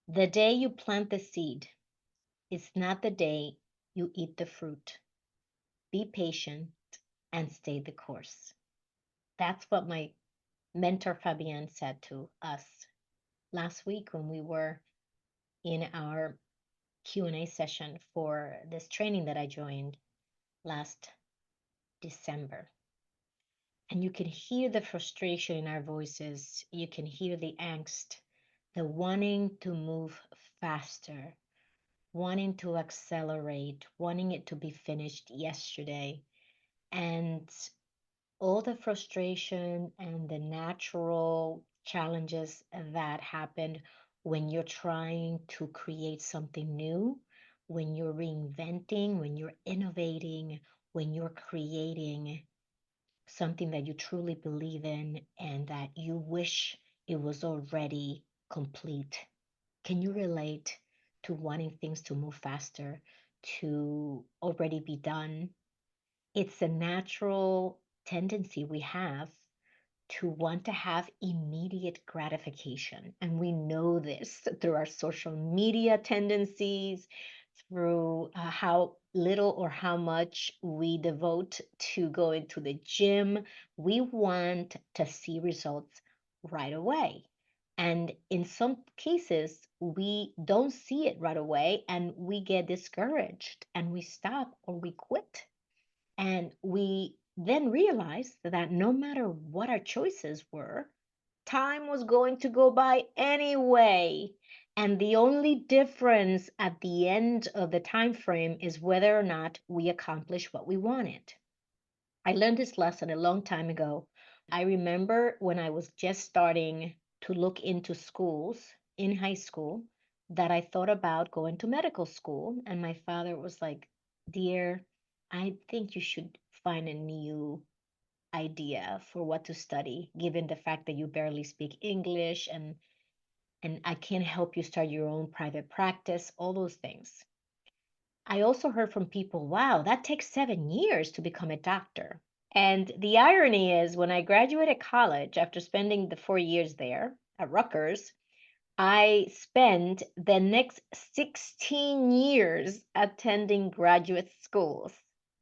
The day you plant the seed is not the day you eat the fruit. Be patient and stay the course. That's what my mentor Fabienne said to us last week when we were in our Q&A session for this training that I joined last December. And you can hear the frustration in our voices. You can hear the angst, the wanting to move faster, wanting to accelerate, wanting it to be finished yesterday. And all the frustration and the natural challenges that happen when you're trying to create something new, when you're reinventing, when you're innovating, when you're creating something that you truly believe in and that you wish it was already complete. Can you relate to wanting things to move faster, to already be done? It's a natural tendency we have to want to have immediate gratification. And we know this through our social media tendencies, through how little or how much we devote to going to the gym. We want to see results right away. And in some cases, we don't see it right away and we get discouraged and we stop or we quit. And we then realized that no matter what our choices were, time was going to go by anyway. And the only difference at the end of the time frame is whether or not we accomplish what we wanted. I learned this lesson a long time ago. I remember when I was just starting to look into schools in high school that I thought about going to medical school. And my father was like, "Dear, I think you should find a new idea for what to study, given the fact that you barely speak English and I can't help you start your own private practice, all those things." I also heard from people, wow, that takes 7 years to become a doctor. And the irony is, when I graduated college after spending the 4 years there at Rutgers, I spent the next 16 years attending graduate schools.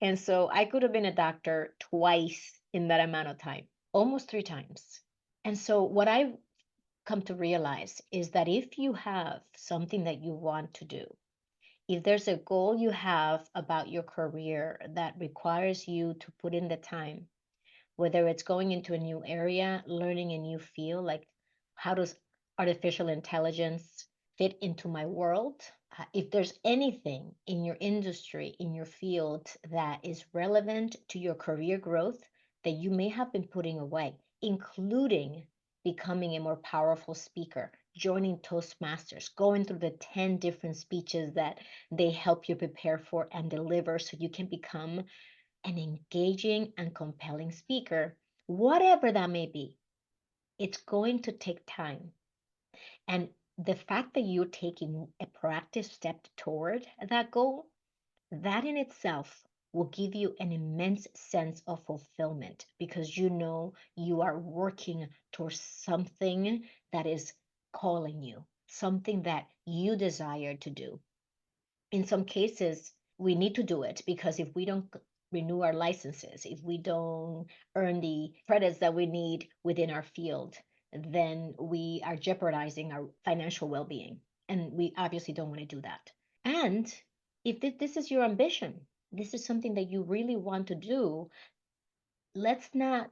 And so I could have been a doctor twice in that amount of time, almost three times. And so what I've come to realize is that if you have something that you want to do, if there's a goal you have about your career that requires you to put in the time, whether it's going into a new area, learning a new field, like how does artificial intelligence fit into my world? If there's anything in your industry, in your field that is relevant to your career growth that you may have been putting away, including becoming a more powerful speaker, joining Toastmasters, going through the 10 different speeches that they help you prepare for and deliver so you can become an engaging and compelling speaker, whatever that may be, it's going to take time. And the fact that you're taking a proactive step toward that goal, that in itself will give you an immense sense of fulfillment because you know you are working towards something that is calling you, something that you desire to do. In some cases, we need to do it because if we don't renew our licenses, if we don't earn the credits that we need within our field, then we are jeopardizing our financial well being. And we obviously don't want to do that. And if this is your ambition, this is something that you really want to do, let's not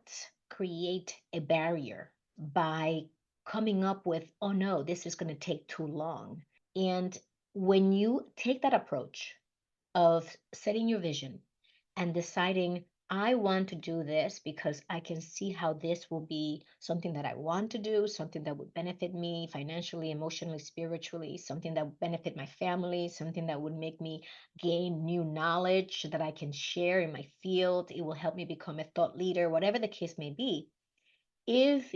create a barrier by coming up with, oh no, this is going to take too long. And when you take that approach of setting your vision and deciding, I want to do this because I can see how this will be something that I want to do, something that would benefit me financially, emotionally, spiritually, something that would benefit my family, something that would make me gain new knowledge that I can share in my field. It will help me become a thought leader, whatever the case may be. If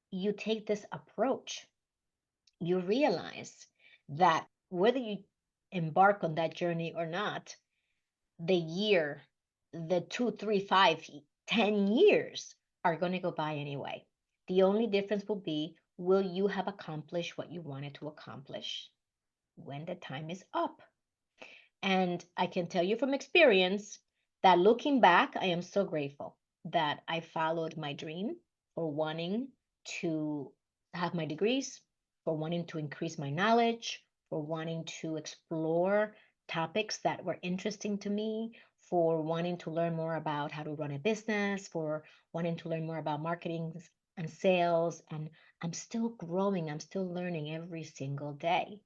you take this approach, you realize that whether you embark on that journey or not, the year, the 2, 3, 5, 10 years are going to go by anyway. The only difference will be will you have accomplished what you wanted to accomplish when the time is up? And I can tell you from experience that looking back, I am so grateful that I followed my dream for wanting to have my degrees, for wanting to increase my knowledge, for wanting to explore topics that were interesting to me, for wanting to learn more about how to run a business, for wanting to learn more about marketing and sales. And I'm still growing, I'm still learning every single day.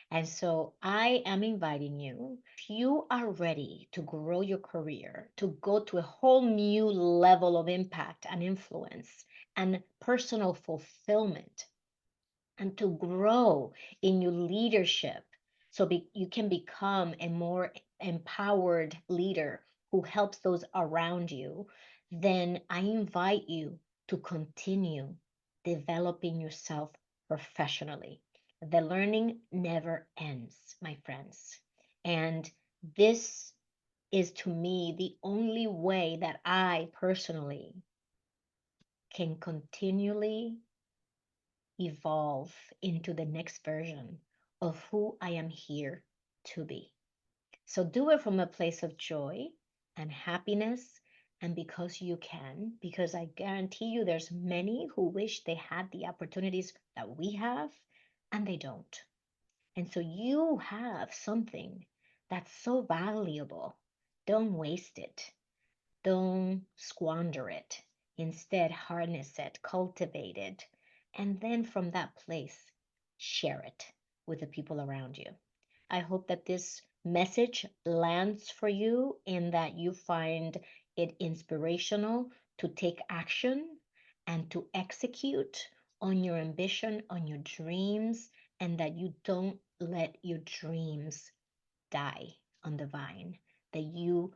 And so I am inviting you, if you are ready to grow your career, to go to a whole new level of impact and influence and personal fulfillment, and to grow in your leadership so you can become a more empowered leader who helps those around you, then I invite you to continue developing yourself professionally. The learning never ends, my friends. And this is to me the only way that I personally can continually evolve into the next version of who I am here to be. So do it from a place of joy and happiness and because you can, because I guarantee you there's many who wish they had the opportunities that we have and they don't. And so you have something that's so valuable. Don't waste it. Don't squander it. Instead, harness it, cultivate it, and then from that place, share it with the people around you. I hope that this message lands for you and that you find it inspirational to take action and to execute on your ambition, on your dreams, and that you don't let your dreams die on the vine, that you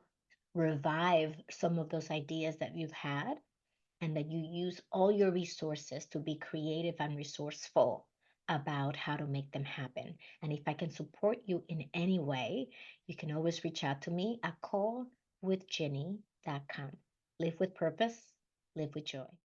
revive some of those ideas that you've had and that you use all your resources to be creative and resourceful about how to make them happen. And if I can support you in any way, you can always reach out to me at callwithginny.com. Live with purpose, live with joy.